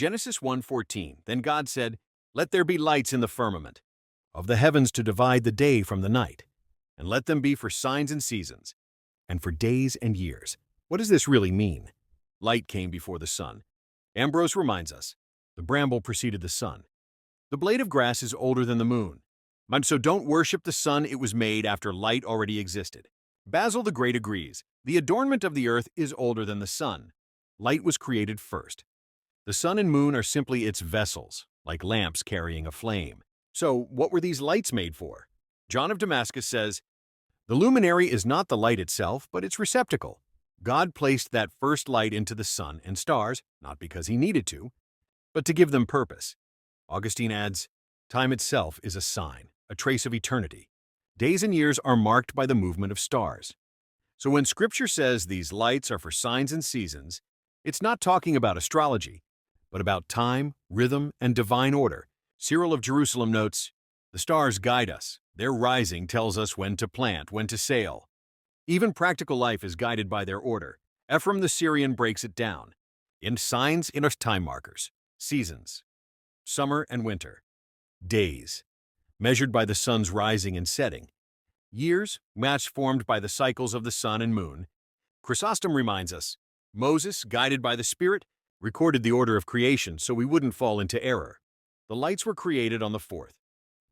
Genesis 1:14. Then God said, "Let there be lights in the firmament of the heavens to divide the day from the night, and let them be for signs and seasons, and for days and years." What does this really mean? Light came before the sun. Ambrose reminds us, the bramble preceded the sun. The blade of grass is older than the moon. So don't worship the sun, it was made after light already existed. Basil the Great agrees, the adornment of the earth is older than the sun. Light was created first. The sun and moon are simply its vessels, like lamps carrying a flame. So what were these lights made for? John of Damascus says, "The luminary is not the light itself, but its receptacle. God placed that first light into the sun and stars, not because he needed to, but to give them purpose." Augustine adds, "Time itself is a sign, a trace of eternity. Days and years are marked by the movement of stars." So when Scripture says these lights are for signs and seasons, it's not talking about astrology, but about time, rhythm, and divine order. Cyril of Jerusalem notes, "The stars guide us. Their rising tells us when to plant, when to sail." Even practical life is guided by their order. Ephraim the Syrian breaks it down. In signs, in our time markers, seasons, summer and winter, days, measured by the sun's rising and setting, years, matched formed by the cycles of the sun and moon. Chrysostom reminds us, Moses, guided by the Spirit, recorded the order of creation so we wouldn't fall into error. The lights were created on the fourth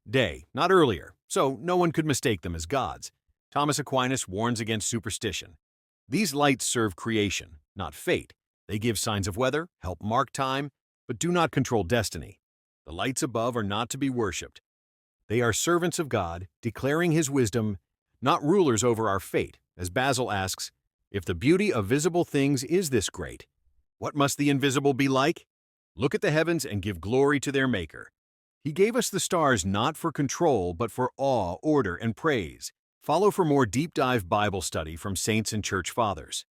day, not earlier, so no one could mistake them as gods. Thomas Aquinas warns against superstition. These lights serve creation, not fate. They give signs of weather, help mark time, but do not control destiny. The lights above are not to be worshipped. They are servants of God, declaring his wisdom, not rulers over our fate. As Basil asks, if the beauty of visible things is this great, what must the invisible be like? Look at the heavens and give glory to their Maker. He gave us the stars not for control, but for awe, order, and praise. Follow for more deep dive Bible study from saints and church fathers.